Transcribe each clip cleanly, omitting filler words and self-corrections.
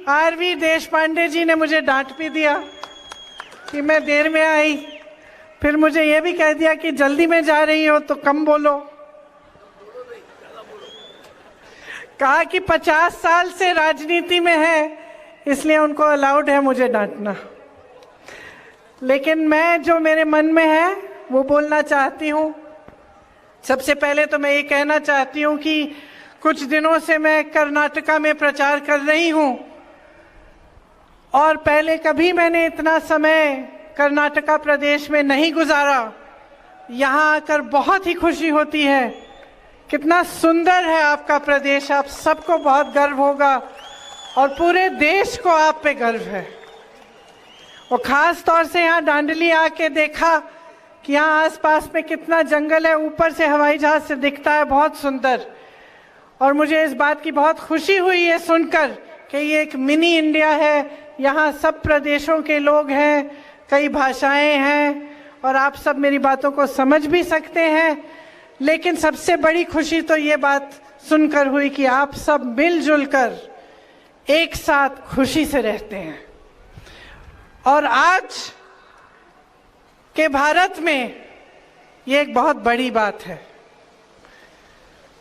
RV Deshpande जी ने मुझे डांट भी दिया कि मैं देर में आई, फिर मुझे ये भी कह दिया कि जल्दी में जा रही हो तो कम बोलो। कहा कि 50 साल से राजनीति में है इसलिए उनको अलाउड है मुझे डांटना, लेकिन मैं जो मेरे मन में है वो बोलना चाहती हूँ। सबसे पहले तो मैं ये कहना चाहती हूँ कि कुछ दिनों से मैं कर्नाटका में प्रचार कर रही हूँ और पहले कभी मैंने इतना समय कर्नाटका प्रदेश में नहीं गुजारा। यहाँ आकर बहुत ही खुशी होती है। कितना सुंदर है आपका प्रदेश, आप सबको बहुत गर्व होगा और पूरे देश को आप पे गर्व है। और खास तौर से यहाँ दांडली आके देखा कि यहाँ आसपास में कितना जंगल है, ऊपर से हवाई जहाज से दिखता है, बहुत सुंदर। और मुझे इस बात की बहुत खुशी हुई है सुनकर कि ये एक मिनी इंडिया है, यहाँ सब प्रदेशों के लोग हैं, कई भाषाएं हैं और आप सब मेरी बातों को समझ भी सकते हैं। लेकिन सबसे बड़ी खुशी तो ये बात सुनकर हुई कि आप सब मिलजुल कर एक साथ खुशी से रहते हैं। और आज के भारत में ये एक बहुत बड़ी बात है।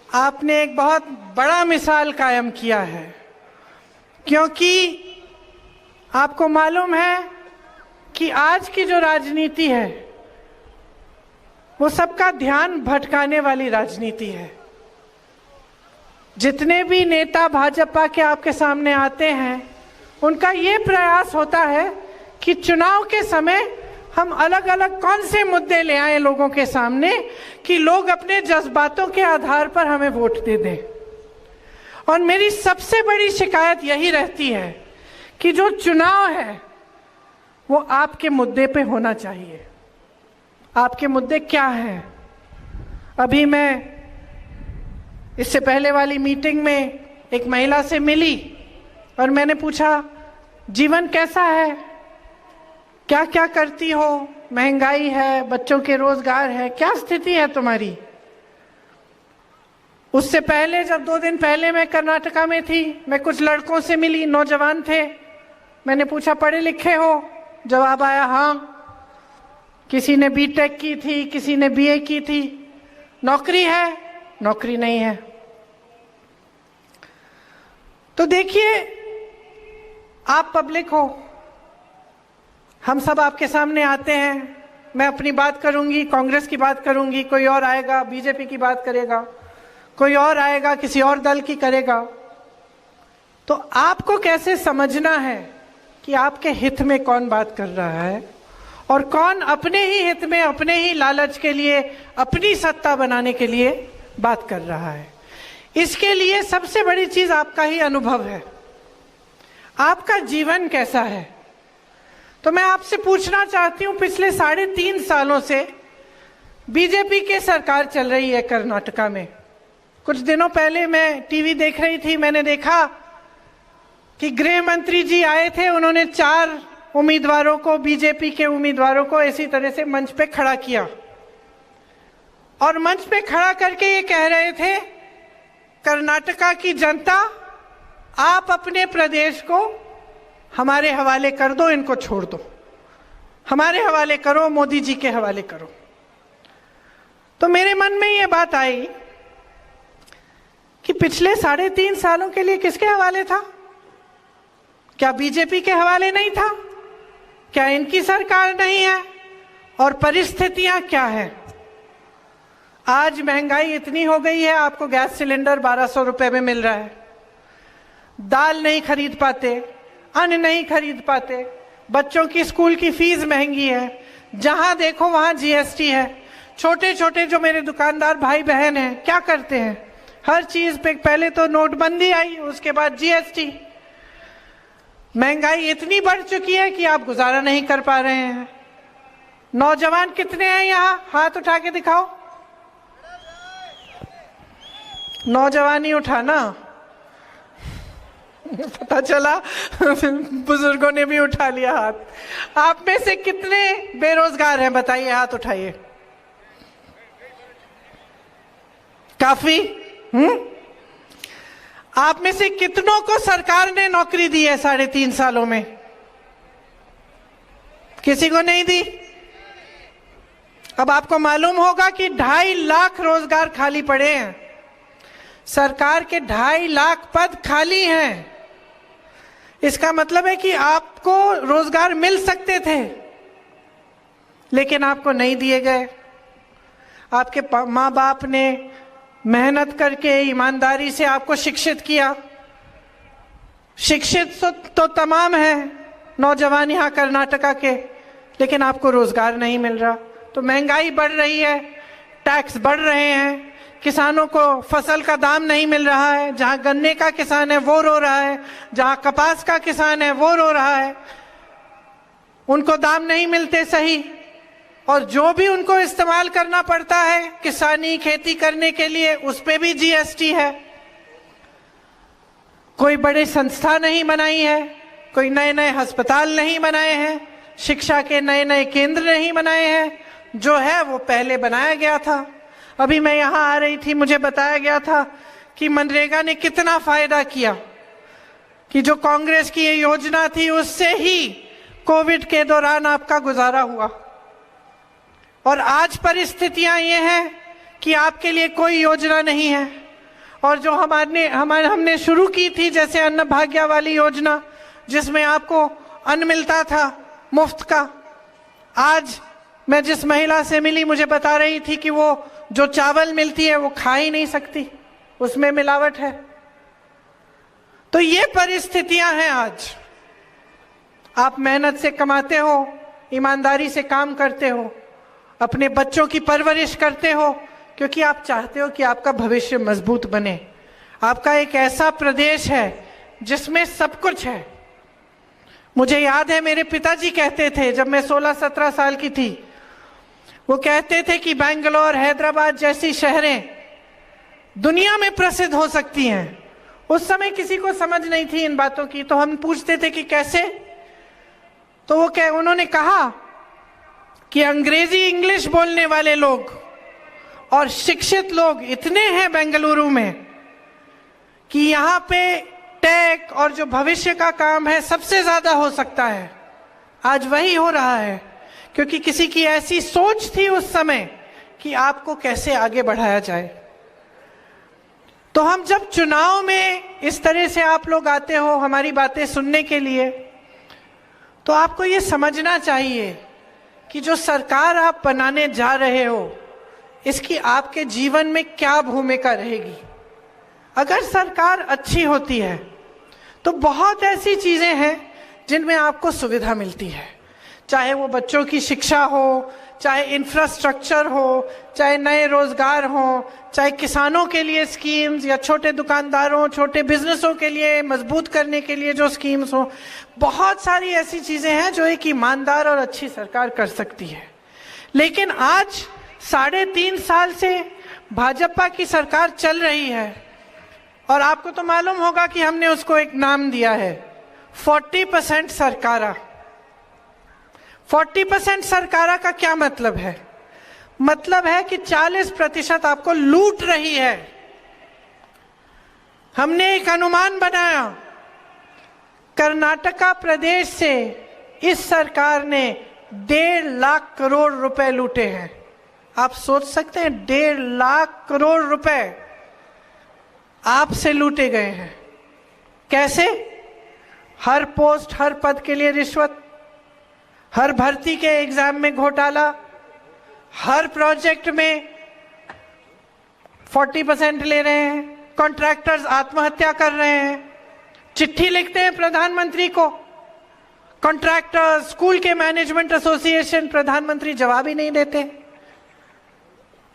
आपने एक बहुत बड़ा मिसाल कायम किया है, क्योंकि आपको मालूम है कि आज की जो राजनीति है वो सबका ध्यान भटकाने वाली राजनीति है। जितने भी नेता भाजपा के आपके सामने आते हैं उनका ये प्रयास होता है कि चुनाव के समय हम अलग अलग कौन से मुद्दे ले आए लोगों के सामने कि लोग अपने जज्बातों के आधार पर हमें वोट दे दें। और मेरी सबसे बड़ी शिकायत यही रहती है कि जो चुनाव है वो आपके मुद्दे पे होना चाहिए। आपके मुद्दे क्या हैं? अभी मैं इससे पहले वाली मीटिंग में एक महिला से मिली और मैंने पूछा, जीवन कैसा है, क्या क्या करती हो, महंगाई है, बच्चों के रोजगार है, क्या स्थिति है तुम्हारी? उससे पहले जब 2 दिन पहले मैं कर्नाटका में थी, मैं कुछ लड़कों से मिली, नौजवान थे। मैंने पूछा, पढ़े लिखे हो? जवाब आया हाँ। किसी ने बीटेक की थी, किसी ने बीए की थी। नौकरी है? नौकरी नहीं है। तो देखिए, आप पब्लिक हो, हम सब आपके सामने आते हैं। मैं अपनी बात करूंगी, कांग्रेस की बात करूंगी, कोई और आएगा बीजेपी की बात करेगा, कोई और आएगा किसी और दल की करेगा। तो आपको कैसे समझना है कि आपके हित में कौन बात कर रहा है और कौन अपने ही हित में, अपने ही लालच के लिए, अपनी सत्ता बनाने के लिए बात कर रहा है। इसके लिए सबसे बड़ी चीज आपका ही अनुभव है। आपका जीवन कैसा है? तो मैं आपसे पूछना चाहती हूं, पिछले 3.5 सालों से बीजेपी की सरकार चल रही है कर्नाटका में। कुछ दिनों पहले मैं टीवी देख रही थी, मैंने देखा कि गृह मंत्री जी आए थे। उन्होंने 4 उम्मीदवारों को, बीजेपी के उम्मीदवारों को इसी तरह से मंच पे खड़ा किया और मंच पे खड़ा करके ये कह रहे थे, कर्नाटका की जनता, आप अपने प्रदेश को हमारे हवाले कर दो, इनको छोड़ दो, हमारे हवाले करो, मोदी जी के हवाले करो। तो मेरे मन में ये बात आई कि पिछले 3.5 सालों के लिए किसके हवाले था? क्या बीजेपी के हवाले नहीं था? क्या इनकी सरकार नहीं है? और परिस्थितियां क्या है? आज महंगाई इतनी हो गई है, आपको गैस सिलेंडर 1200 रुपए में मिल रहा है, दाल नहीं खरीद पाते, अन्न नहीं खरीद पाते, बच्चों की स्कूल की फीस महंगी है, जहां देखो वहां जीएसटी है। छोटे छोटे जो मेरे दुकानदार भाई बहन हैं क्या करते हैं? हर चीज पे पहले तो नोटबंदी आई, उसके बाद जीएसटी। महंगाई इतनी बढ़ चुकी है कि आप गुजारा नहीं कर पा रहे हैं। नौजवान कितने हैं यहाँ? हाथ उठा के दिखाओ। नौजवान ही उठाना, पता चला बुजुर्गों ने भी उठा लिया हाथ। आप में से कितने बेरोजगार हैं बताइए, हाथ उठाइए। काफी? आप में से कितनों को सरकार ने नौकरी दी है 3.5 सालों में? किसी को नहीं दी। अब आपको मालूम होगा कि 2.5 लाख रोजगार खाली पड़े हैं। सरकार के 2.5 लाख पद खाली हैं। इसका मतलब है कि आपको रोजगार मिल सकते थे, लेकिन आपको नहीं दिए गए। आपके माँ बाप ने मेहनत करके ईमानदारी से आपको शिक्षित किया। शिक्षित तो तमाम है नौजवान यहाँ कर्नाटका के, लेकिन आपको रोजगार नहीं मिल रहा। तो महंगाई बढ़ रही है, टैक्स बढ़ रहे हैं, किसानों को फसल का दाम नहीं मिल रहा है। जहां गन्ने का किसान है वो रो रहा है, जहां कपास का किसान है वो रो रहा है, उनको दाम नहीं मिलते सही। और जो भी उनको इस्तेमाल करना पड़ता है किसानी खेती करने के लिए, उस पे भी जीएसटी है। कोई बड़े संस्था नहीं बनाई है, कोई नए नए अस्पताल नहीं बनाए हैं, शिक्षा के नए नए केंद्र नहीं बनाए हैं। जो है वो पहले बनाया गया था। अभी मैं यहाँ आ रही थी, मुझे बताया गया था कि मनरेगा ने कितना फायदा किया, कि जो कांग्रेस की ये योजना थी उससे ही कोविड के दौरान आपका गुजारा हुआ। और आज परिस्थितियां ये हैं कि आपके लिए कोई योजना नहीं है। और जो हमने शुरू की थी, जैसे अन्न भाग्य वाली योजना, जिसमें आपको अन्न मिलता था मुफ्त का, आज मैं जिस महिला से मिली मुझे बता रही थी कि वो जो चावल मिलती है वो खा ही नहीं सकती, उसमें मिलावट है। तो ये परिस्थितियां हैं आज। आप मेहनत से कमाते हो, ईमानदारी से काम करते हो, अपने बच्चों की परवरिश करते हो, क्योंकि आप चाहते हो कि आपका भविष्य मजबूत बने। आपका एक ऐसा प्रदेश है जिसमें सब कुछ है। मुझे याद है मेरे पिताजी कहते थे, जब मैं 16-17 साल की थी, वो कहते थे कि बेंगलोर, हैदराबाद जैसी शहरें दुनिया में प्रसिद्ध हो सकती हैं। उस समय किसी को समझ नहीं थी इन बातों की, तो हम पूछते थे कि कैसे? तो उन्होंने कहा कि अंग्रेजी इंग्लिश बोलने वाले लोग और शिक्षित लोग इतने हैं बेंगलुरु में कि यहाँ पे टेक और जो भविष्य का काम है सबसे ज्यादा हो सकता है। आज वही हो रहा है, क्योंकि किसी की ऐसी सोच थी उस समय कि आपको कैसे आगे बढ़ाया जाए। तो हम जब चुनाव में इस तरह से आप लोग आते हो हमारी बातें सुनने के लिए, तो आपको ये समझना चाहिए कि जो सरकार आप बनाने जा रहे हो, इसकी आपके जीवन में क्या भूमिका रहेगी। अगर सरकार अच्छी होती है तो बहुत ऐसी चीजें हैं जिनमें आपको सुविधा मिलती है, चाहे वो बच्चों की शिक्षा हो, चाहे इंफ्रास्ट्रक्चर हो, चाहे नए रोजगार हो, चाहे किसानों के लिए स्कीम्स, या छोटे दुकानदारों, छोटे बिजनेसों के लिए मजबूत करने के लिए जो स्कीम्स हो। बहुत सारी ऐसी चीजें हैं जो एक ईमानदार और अच्छी सरकार कर सकती है। लेकिन आज 3.5 साल से भाजपा की सरकार चल रही है, और आपको तो मालूम होगा कि हमने उसको एक नाम दिया है, 40% सरकारा। 40% सरकारा का क्या मतलब है? मतलब है कि 40% आपको लूट रही है। हमने एक अनुमान बनाया, कर्नाटका प्रदेश से इस सरकार ने 1.5 लाख करोड़ रुपए लूटे हैं। आप सोच सकते हैं 1.5 लाख करोड़ रुपए आपसे लूटे गए हैं। कैसे? हर पोस्ट, हर पद के लिए रिश्वत, हर भर्ती के एग्जाम में घोटाला, हर प्रोजेक्ट में 40% ले रहे हैं, कॉन्ट्रैक्टर्स आत्महत्या कर रहे हैं, चिट्ठी लिखते हैं प्रधानमंत्री को कॉन्ट्रैक्टर्स, स्कूल के मैनेजमेंट एसोसिएशन, प्रधानमंत्री जवाब ही नहीं देते।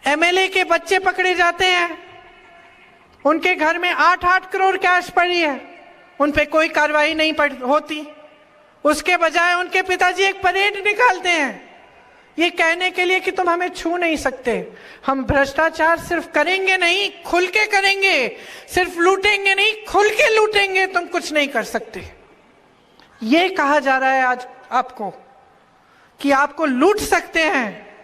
एमएलए के बच्चे पकड़े जाते हैं, उनके घर में 8-8 करोड़ कैश पड़ी है, उन पे कोई कार्रवाई नहीं होती। उसके बजाय उनके पिताजी एक परेड निकालते हैं ये कहने के लिए कि तुम हमें छू नहीं सकते। हम भ्रष्टाचार सिर्फ करेंगे नहीं, खुल के करेंगे, सिर्फ लूटेंगे नहीं, खुल के लूटेंगे, तुम कुछ नहीं कर सकते। ये कहा जा रहा है आज आपको कि आपको लूट सकते हैं,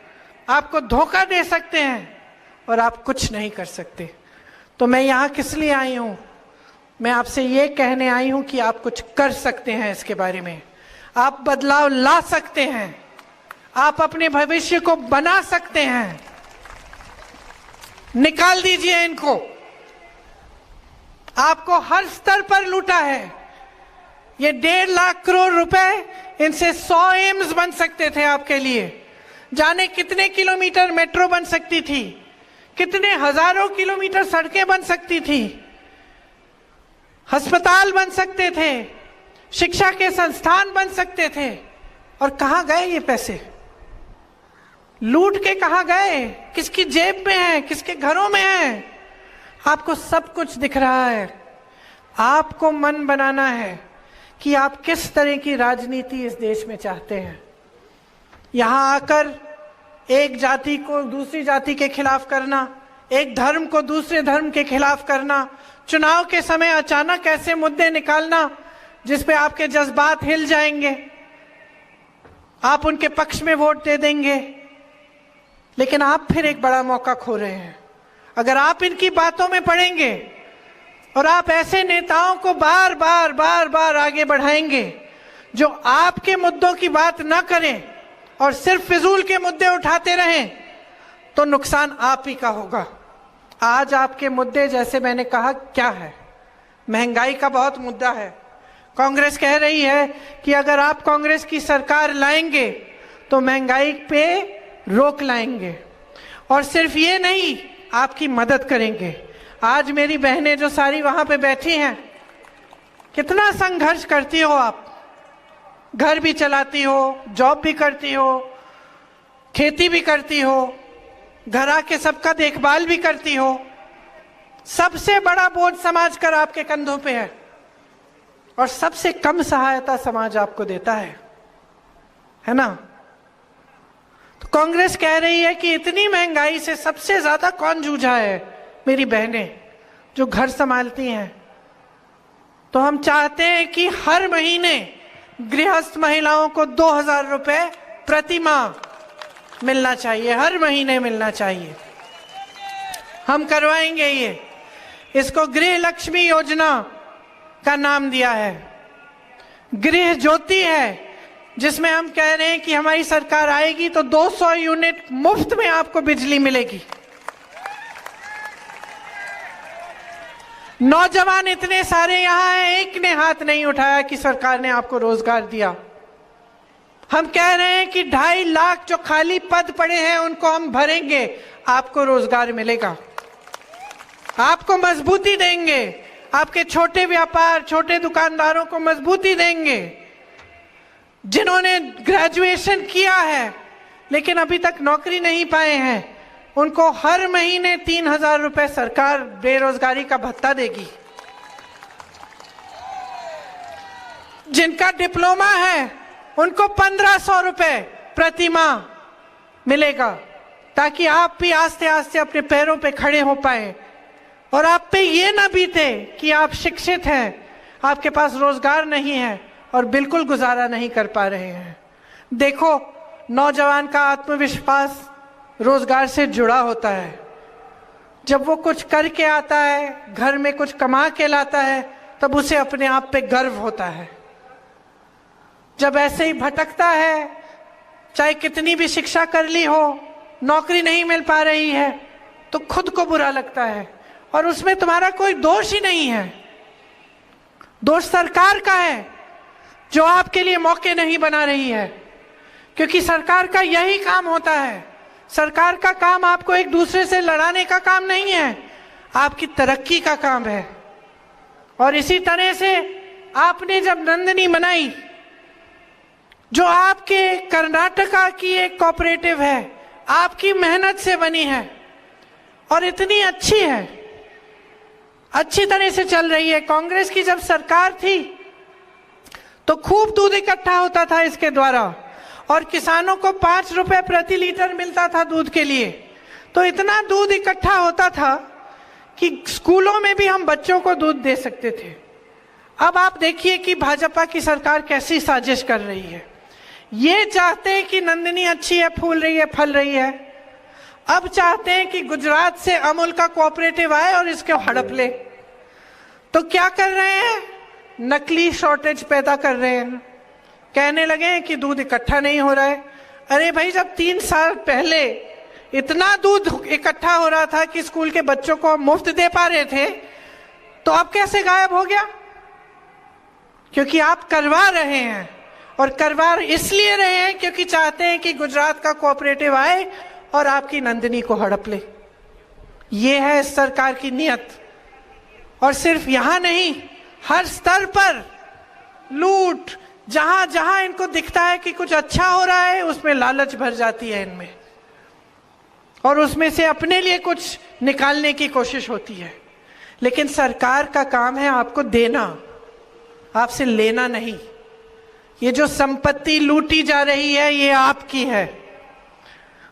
आपको धोखा दे सकते हैं और आप कुछ नहीं कर सकते। तो मैं यहां किस लिए आई हूं? मैं आपसे ये कहने आई हूं कि आप कुछ कर सकते हैं इसके बारे में, आप बदलाव ला सकते हैं, आप अपने भविष्य को बना सकते हैं। निकाल दीजिए इनको। आपको हर स्तर पर लूटा है। ये 1.5 लाख करोड़ रुपए, इनसे 100 एम्स बन सकते थे आपके लिए। जाने कितने किलोमीटर मेट्रो बन सकती थी, कितने हजारों किलोमीटर सड़कें बन सकती थी, अस्पताल बन सकते थे, शिक्षा के संस्थान बन सकते थे। और कहां गए ये पैसे? लूट के कहां गए? किसकी जेब में है, किसके घरों में है? आपको सब कुछ दिख रहा है। आपको मन बनाना है कि आप किस तरह की राजनीति इस देश में चाहते हैं। यहां आकर एक जाति को दूसरी जाति के खिलाफ करना, एक धर्म को दूसरे धर्म के खिलाफ करना, चुनाव के समय अचानक ऐसे मुद्दे निकालना जिस पे आपके जज्बात हिल जाएंगे, आप उनके पक्ष में वोट दे देंगे, लेकिन आप फिर एक बड़ा मौका खो रहे हैं। अगर आप इनकी बातों में पड़ेंगे और आप ऐसे नेताओं को बार बार आगे बढ़ाएंगे जो आपके मुद्दों की बात ना करें और सिर्फ फिजूल के मुद्दे उठाते रहें, तो नुकसान आप ही का होगा। आज आपके मुद्दे, जैसे मैंने कहा, क्या है? महंगाई का बहुत मुद्दा है। कांग्रेस कह रही है कि अगर आप कांग्रेस की सरकार लाएंगे तो महंगाई पे रोक लाएंगे, और सिर्फ ये नहीं, आपकी मदद करेंगे। आज मेरी बहनें जो सारी वहां पे बैठी हैं, कितना संघर्ष करती हो आप। घर भी चलाती हो, जॉब भी करती हो, खेती भी करती हो, घर आके सबका देखभाल भी करती हो। सबसे बड़ा बोझ समाज कर आपके कंधों पे है, और सबसे कम सहायता समाज आपको देता है ना? तो कांग्रेस कह रही है कि इतनी महंगाई से सबसे ज्यादा कौन जूझा है? मेरी बहनें जो घर संभालती हैं। तो हम चाहते हैं कि हर महीने गृहस्थ महिलाओं को 2000 रुपए प्रति माह मिलना चाहिए, हर महीने मिलना चाहिए। हम करवाएंगे ये। इसको गृह लक्ष्मी योजना का नाम दिया है। गृह ज्योति है, जिसमें हम कह रहे हैं कि हमारी सरकार आएगी तो 200 यूनिट मुफ्त में आपको बिजली मिलेगी। नौजवान इतने सारे यहां हैं, एक ने हाथ नहीं उठाया कि सरकार ने आपको रोजगार दिया। हम कह रहे हैं कि 2.5 लाख जो खाली पद पड़े हैं उनको हम भरेंगे, आपको रोजगार मिलेगा, आपको मजबूती देंगे, आपके छोटे व्यापार, छोटे दुकानदारों को मजबूती देंगे। जिन्होंने ग्रेजुएशन किया है लेकिन अभी तक नौकरी नहीं पाए हैं, उनको हर महीने 3000 रुपए सरकार बेरोजगारी का भत्ता देगी। जिनका डिप्लोमा है उनको 1500 रुपए प्रति माह मिलेगा, ताकि आप भी आस्ते आस्ते अपने पैरों पे खड़े हो पाए और आप पे ये ना बीते कि आप शिक्षित हैं, आपके पास रोजगार नहीं है और बिल्कुल गुजारा नहीं कर पा रहे हैं। देखो, नौजवान का आत्मविश्वास रोजगार से जुड़ा होता है। जब वो कुछ करके आता है, घर में कुछ कमा के लाता है, तब उसे अपने आप पे गर्व होता है। जब ऐसे ही भटकता है, चाहे कितनी भी शिक्षा कर ली हो, नौकरी नहीं मिल पा रही है, तो खुद को बुरा लगता है, और उसमें तुम्हारा कोई दोष ही नहीं है। दोष सरकार का है जो आपके लिए मौके नहीं बना रही है, क्योंकि सरकार का यही काम होता है। सरकार का काम आपको एक दूसरे से लड़ाने का काम नहीं है, आपकी तरक्की का काम है। और इसी तरह से आपने जब नंदिनी बनाई, जो आपके कर्नाटका की एक कोऑपरेटिव है, आपकी मेहनत से बनी है और इतनी अच्छी है, अच्छी तरह से चल रही है। कांग्रेस की जब सरकार थी तो खूब दूध इकट्ठा होता था इसके द्वारा, और किसानों को 5 रुपए प्रति लीटर मिलता था दूध के लिए। तो इतना दूध इकट्ठा होता था कि स्कूलों में भी हम बच्चों को दूध दे सकते थे। अब आप देखिए कि भाजपा की सरकार कैसी साजिश कर रही है। ये चाहते हैं कि नंदिनी अच्छी है, फूल रही है, फल रही है। अब चाहते हैं कि गुजरात से अमूल का कोऑपरेटिव आए और इसको हड़प ले। तो क्या कर रहे हैं, नकली शॉर्टेज पैदा कर रहे हैं। कहने लगे हैं कि दूध इकट्ठा नहीं हो रहा है। अरे भाई, जब 3 साल पहले इतना दूध इकट्ठा हो रहा था कि स्कूल के बच्चों को हम मुफ्त दे पा रहे थे, तो अब कैसे गायब हो गया? क्योंकि आप करवा रहे हैं, और करवा इसलिए रहे हैं क्योंकि चाहते हैं कि गुजरात का कोऑपरेटिव आए और आपकी नंदिनी को हड़प ले। ये है इस सरकार की नीयत। और सिर्फ यहां नहीं, हर स्तर पर लूट, जहां जहां इनको दिखता है कि कुछ अच्छा हो रहा है, उसमें लालच भर जाती है इनमें, और उसमें से अपने लिए कुछ निकालने की कोशिश होती है। लेकिन सरकार का काम है आपको देना, आपसे लेना नहीं। ये जो संपत्ति लूटी जा रही है, ये आपकी है।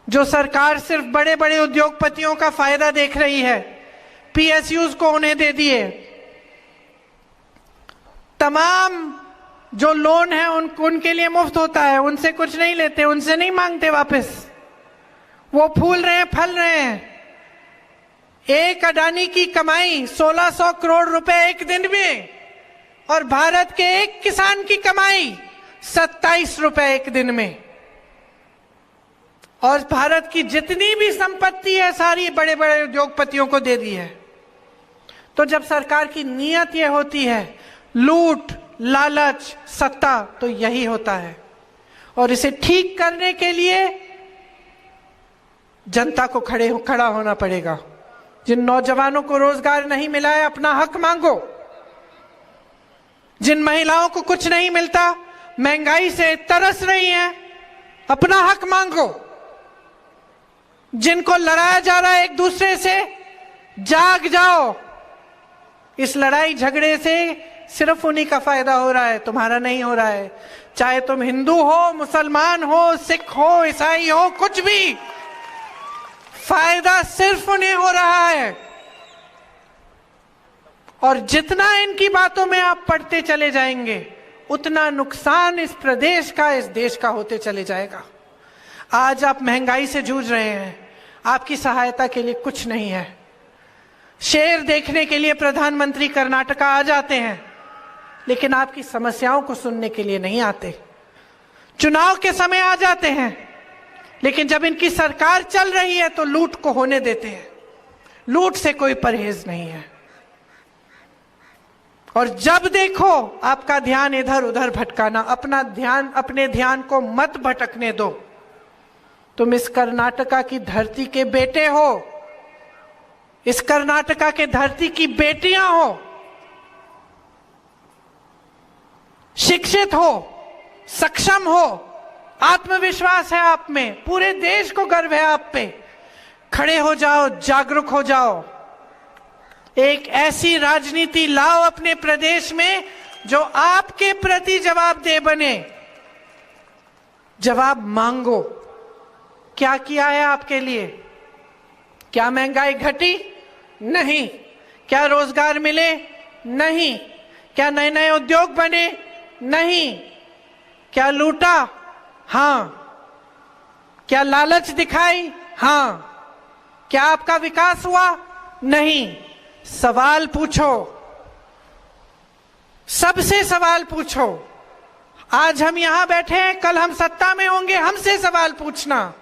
जो सरकार सिर्फ बड़े बड़े उद्योगपतियों का फायदा देख रही है, पीएसयूज को उन्हें दे दिए, तमाम जो लोन है उनके लिए मुफ्त होता है, उनसे कुछ नहीं लेते, उनसे नहीं मांगते वापस। वो फूल रहे हैं, फल रहे हैं। एक अडानी की कमाई 1600 करोड़ रुपए एक दिन में, और भारत के एक किसान की कमाई 27 रुपए एक दिन में। और भारत की जितनी भी संपत्ति है सारी बड़े बड़े उद्योगपतियों को दे दी है। तो जब सरकार की नीयत यह होती है लूट, लालच, सत्ता, तो यही होता है। और इसे ठीक करने के लिए जनता को खड़ा होना पड़ेगा। जिन नौजवानों को रोजगार नहीं मिला है, अपना हक मांगो। जिन महिलाओं को कुछ नहीं मिलता, महंगाई से तरस रही हैं, अपना हक मांगो। जिनको लड़ाया जा रहा है एक दूसरे से, जाग जाओ। इस लड़ाई झगड़े से सिर्फ उन्हीं का फायदा हो रहा है, तुम्हारा नहीं हो रहा है। चाहे तुम हिंदू हो, मुसलमान हो, सिख हो, ईसाई हो, कुछ भी, फायदा सिर्फ उन्हें हो रहा है। और जितना इनकी बातों में आप पढ़ते चले जाएंगे, उतना नुकसान इस प्रदेश का, इस देश का होते चले जाएगा। आज आप महंगाई से जूझ रहे हैं, आपकी सहायता के लिए कुछ नहीं है। शेर देखने के लिए प्रधानमंत्री कर्नाटका आ जाते हैं, लेकिन आपकी समस्याओं को सुनने के लिए नहीं आते। चुनाव के समय आ जाते हैं, लेकिन जब इनकी सरकार चल रही है तो लूट को होने देते हैं। लूट से कोई परहेज नहीं है। और जब देखो आपका ध्यान इधर उधर भटकाना, अपने ध्यान को मत भटकने दो। तुम इस कर्नाटका की धरती के बेटे हो, इस कर्नाटका के धरती की बेटियां हो, शिक्षित हो, सक्षम हो, आत्मविश्वास है आप में, पूरे देश को गर्व है आप पे। खड़े हो जाओ, जागरूक हो जाओ। एक ऐसी राजनीति लाओ अपने प्रदेश में जो आपके प्रति जवाबदेह बने। जवाब मांगो। क्या किया है आपके लिए? क्या महंगाई घटी? नहीं। क्या रोजगार मिले? नहीं। क्या नए नए उद्योग बने? नहीं। क्या लूटा? हां। क्या लालच दिखाई? हां। क्या आपका विकास हुआ? नहीं। सवाल पूछो, सबसे सवाल पूछो। आज हम यहां बैठे हैं, कल हम सत्ता में होंगे, हमसे सवाल पूछना।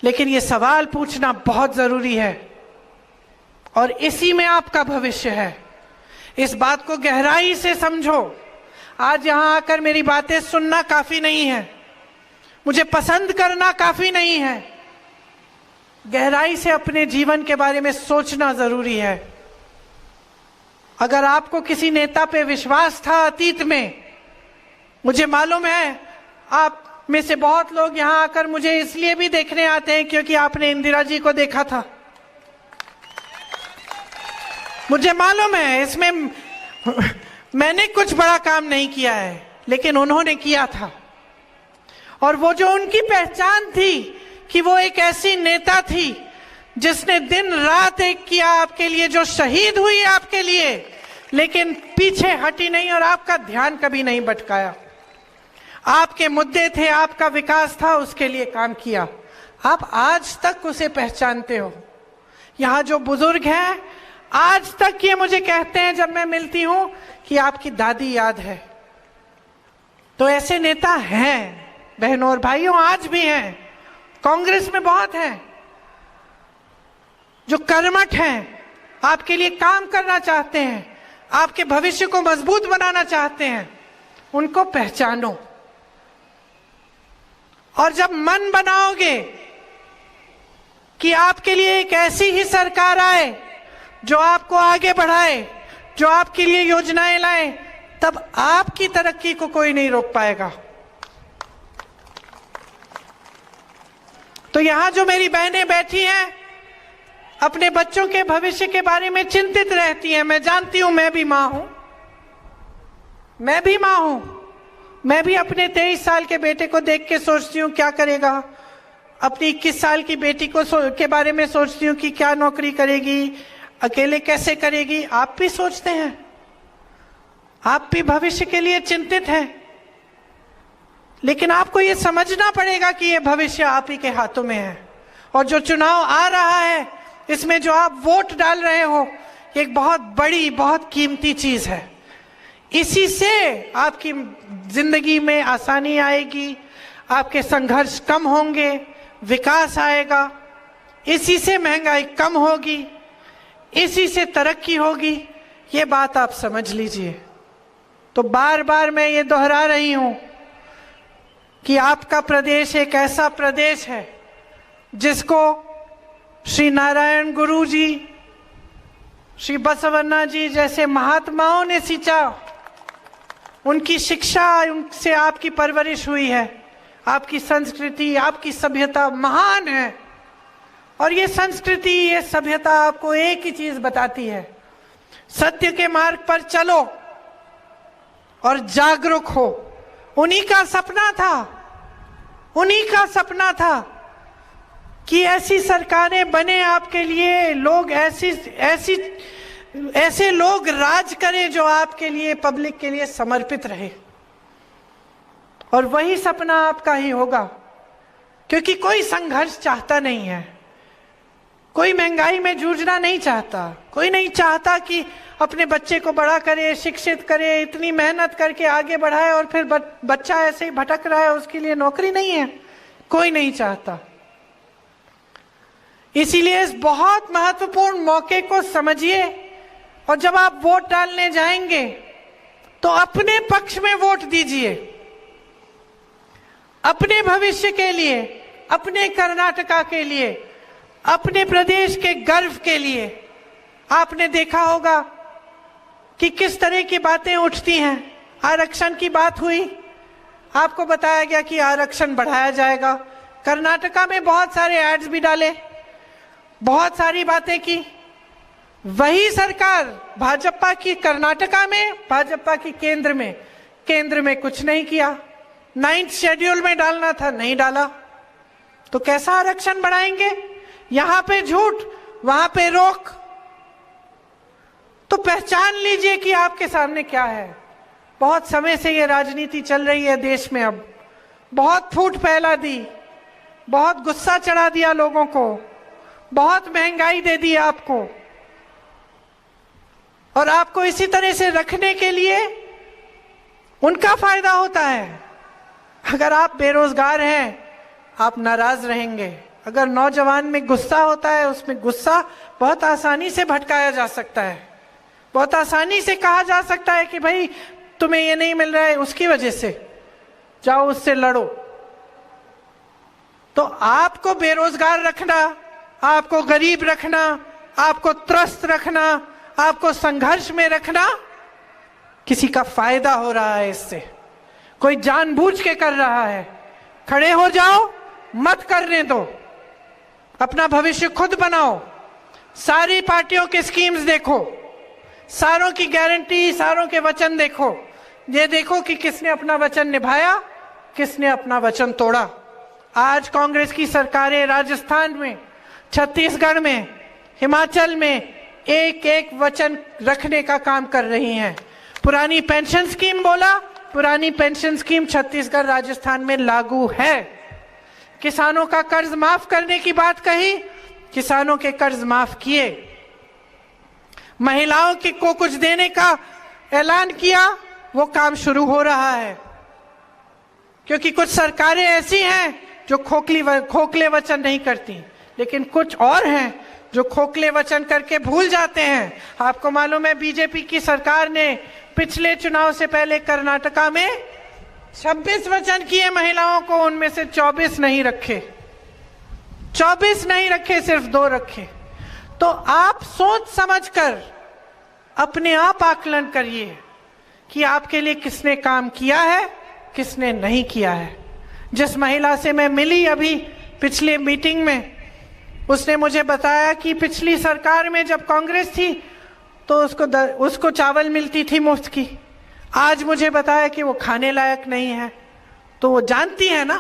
लेकिन ये सवाल पूछना बहुत जरूरी है, और इसी में आपका भविष्य है। इस बात को गहराई से समझो। आज यहां आकर मेरी बातें सुनना काफी नहीं है, मुझे पसंद करना काफी नहीं है। गहराई से अपने जीवन के बारे में सोचना जरूरी है। अगर आपको किसी नेता पे विश्वास था अतीत में, मुझे मालूम है आप में से बहुत लोग यहां आकर मुझे इसलिए भी देखने आते हैं क्योंकि आपने इंदिरा जी को देखा था। मुझे मालूम है इसमें मैंने कुछ बड़ा काम नहीं किया है, लेकिन उन्होंने किया था। और वो जो उनकी पहचान थी कि वो एक ऐसी नेता थी जिसने दिन रात एक किया आपके लिए, जो शहीद हुई आपके लिए, लेकिन पीछे हटी नहीं और आपका ध्यान कभी नहीं भटकाया। आपके मुद्दे थे, आपका विकास था, उसके लिए काम किया। आप आज तक उसे पहचानते हो। यहां जो बुजुर्ग हैं, आज तक ये मुझे कहते हैं जब मैं मिलती हूं कि आपकी दादी याद है। तो ऐसे नेता हैं बहनों और भाइयों, आज भी हैं, कांग्रेस में बहुत हैं जो कर्मठ हैं, आपके लिए काम करना चाहते हैं, आपके भविष्य को मजबूत बनाना चाहते हैं। उनको पहचानो और जब मन बनाओगे कि आपके लिए एक ऐसी ही सरकार आए जो आपको आगे बढ़ाए, जो आपके लिए योजनाएं लाए, तब आपकी तरक्की को कोई नहीं रोक पाएगा। तो यहां जो मेरी बहनें बैठी हैं, अपने बच्चों के भविष्य के बारे में चिंतित रहती हैं। मैं जानती हूं, मैं भी मां हूं, मैं भी मां हूं। मैं भी अपने 23 साल के बेटे को देख के सोचती हूँ क्या करेगा, अपनी 21 साल की बेटी के बारे में सोचती हूँ कि क्या नौकरी करेगी, अकेले कैसे करेगी। आप भी सोचते हैं, आप भी भविष्य के लिए चिंतित हैं, लेकिन आपको ये समझना पड़ेगा कि ये भविष्य आप ही के हाथों में है। और जो चुनाव आ रहा है, इसमें जो आप वोट डाल रहे हो, एक बहुत बड़ी, बहुत कीमती चीज है। इसी से आपकी जिंदगी में आसानी आएगी, आपके संघर्ष कम होंगे, विकास आएगा, इसी से महंगाई कम होगी, इसी से तरक्की होगी। ये बात आप समझ लीजिए। तो बार बार मैं ये दोहरा रही हूं कि आपका प्रदेश एक ऐसा प्रदेश है जिसको श्री नारायण गुरु जी, श्री बसवन्ना जी जैसे महात्माओं ने सींचा। उनकी शिक्षा, उनसे आपकी परवरिश हुई है। आपकी संस्कृति, आपकी सभ्यता महान है। और ये संस्कृति, ये सभ्यता आपको एक ही चीज बताती है, सत्य के मार्ग पर चलो और जागरूक हो। उन्हीं का सपना था, उन्हीं का सपना था कि ऐसी सरकारें बने आपके लिए, लोग ऐसे लोग राज करें जो आपके लिए, पब्लिक के लिए समर्पित रहे। और वही सपना आपका ही होगा, क्योंकि कोई संघर्ष चाहता नहीं है, कोई महंगाई में जूझना नहीं चाहता, कोई नहीं चाहता कि अपने बच्चे को बड़ा करे, शिक्षित करे, इतनी मेहनत करके आगे बढ़ाए और फिर बच्चा ऐसे ही भटक रहा है, उसके लिए नौकरी नहीं है, कोई नहीं चाहता। इसीलिए इस बहुत महत्वपूर्ण मौके को समझिए और जब आप वोट डालने जाएंगे तो अपने पक्ष में वोट दीजिए, अपने भविष्य के लिए, अपने कर्नाटका के लिए, अपने प्रदेश के गर्व के लिए। आपने देखा होगा कि किस तरह की बातें उठती हैं। आरक्षण की बात हुई, आपको बताया गया कि आरक्षण बढ़ाया जाएगा। कर्नाटका में बहुत सारे एड्स भी डाले, बहुत सारी बातें की। वही सरकार भाजपा की कर्नाटका में, भाजपा की केंद्र में कुछ नहीं किया। 9th शेड्यूल में डालना था, नहीं डाला। तो कैसा आरक्षण बढ़ाएंगे? यहां पे झूठ, वहां पे रोक। तो पहचान लीजिए कि आपके सामने क्या है। बहुत समय से ये राजनीति चल रही है देश में, अब बहुत फूट फैला दी, बहुत गुस्सा चढ़ा दिया लोगों को, बहुत महंगाई दे दी आपको। और आपको इसी तरह से रखने के लिए उनका फायदा होता है। अगर आप बेरोजगार हैं, आप नाराज रहेंगे। अगर नौजवान में गुस्सा होता है, उसमें गुस्सा बहुत आसानी से भटकाया जा सकता है, बहुत आसानी से कहा जा सकता है कि भाई तुम्हें ये नहीं मिल रहा है, उसकी वजह से जाओ उससे लड़ो। तो आपको बेरोजगार रखना, आपको गरीब रखना, आपको त्रस्त रखना, आपको संघर्ष में रखना, किसी का फायदा हो रहा है इससे, कोई जानबूझ के कर रहा है। खड़े हो जाओ, मत करने दो, अपना भविष्य खुद बनाओ। सारी पार्टियों के स्कीम्स देखो, सारों की गारंटी, सारों के वचन देखो। ये देखो कि किसने अपना वचन निभाया, किसने अपना वचन तोड़ा। आज कांग्रेस की सरकारें राजस्थान में, छत्तीसगढ़ में, हिमाचल में एक एक वचन रखने का काम कर रही हैं। पुरानी पेंशन स्कीम बोला, पुरानी पेंशन स्कीम छत्तीसगढ़, राजस्थान में लागू है। किसानों का कर्ज माफ करने की बात कही, किसानों के कर्ज माफ किए। महिलाओं को कुछ देने का ऐलान किया, वो काम शुरू हो रहा है। क्योंकि कुछ सरकारें ऐसी हैं जो खोखले वचन नहीं करती, लेकिन कुछ और हैं जो खोखले वचन करके भूल जाते हैं। आपको मालूम है बीजेपी की सरकार ने पिछले चुनाव से पहले कर्नाटका में 26 वचन किए महिलाओं को, उनमें से 24 नहीं रखे, 24 नहीं रखे, सिर्फ 2 रखे। तो आप सोच समझकर अपने आप आकलन करिए कि आपके लिए किसने काम किया है, किसने नहीं किया है। जिस महिला से मैं मिली अभी पिछले मीटिंग में, उसने मुझे बताया कि पिछली सरकार में जब कांग्रेस थी तो उसको चावल मिलती थी मुफ्त की। आज मुझे बताया कि वो खाने लायक नहीं है। तो वो जानती है ना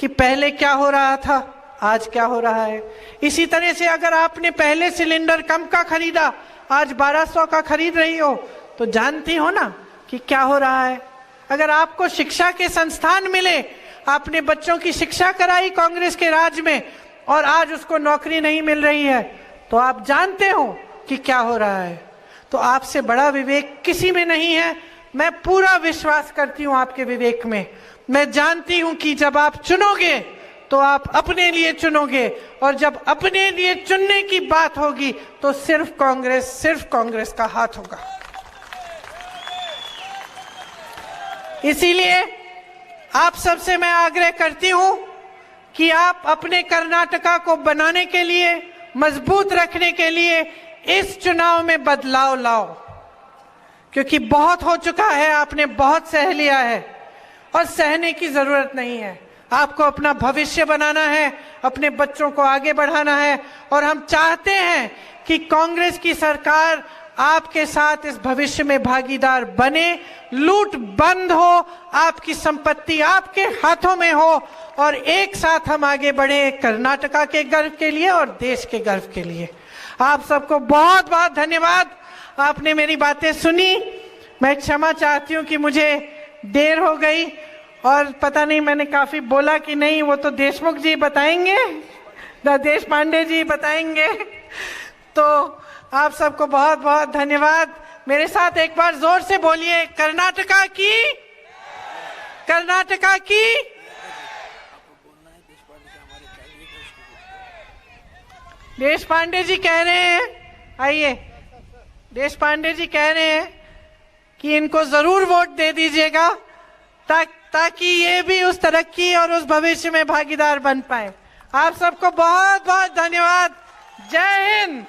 कि पहले क्या हो रहा था, आज क्या हो रहा है। इसी तरह से अगर आपने पहले सिलेंडर कम का खरीदा, आज 1200 का खरीद रही हो, तो जानती हो ना कि क्या हो रहा है। अगर आपको शिक्षा के संस्थान मिले, आपने बच्चों की शिक्षा कराई कांग्रेस के राज में, और आज उसको नौकरी नहीं मिल रही है, तो आप जानते हो कि क्या हो रहा है। तो आपसे बड़ा विवेक किसी में नहीं है। मैं पूरा विश्वास करती हूं आपके विवेक में। मैं जानती हूं कि जब आप चुनोगे तो आप अपने लिए चुनोगे, और जब अपने लिए चुनने की बात होगी तो सिर्फ कांग्रेस का हाथ होगा। इसीलिए आप सबसे मैं आग्रह करती हूं कि आप अपने कर्नाटका को बनाने के लिए, मजबूत रखने के लिए इस चुनाव में बदलाव लाओ। क्योंकि बहुत हो चुका है, आपने बहुत सह लिया है और सहने की जरूरत नहीं है। आपको अपना भविष्य बनाना है, अपने बच्चों को आगे बढ़ाना है, और हम चाहते हैं कि कांग्रेस की सरकार आपके साथ इस भविष्य में भागीदार बने, लूट बंद हो, आपकी संपत्ति आपके हाथों में हो, और एक साथ हम आगे बढ़े कर्नाटका के गर्व के लिए और देश के गर्व के लिए। आप सबको बहुत बहुत धन्यवाद। आपने मेरी बातें सुनी। मैं क्षमा चाहती हूँ कि मुझे देर हो गई, और पता नहीं मैंने काफी बोला कि नहीं, वो तो देशमुख जी बताएंगे, देश पांडे जी बताएंगे। तो आप सबको बहुत बहुत धन्यवाद। मेरे साथ एक बार जोर से बोलिए, कर्नाटका की, कर्नाटका की। देश पांडे जी कह रहे हैं, आइए, देश पांडे जी कह रहे हैं कि इनको जरूर वोट दे दीजिएगा ताकि ये भी उस तरक्की और उस भविष्य में भागीदार बन पाए। आप सबको बहुत बहुत धन्यवाद। जय हिंद।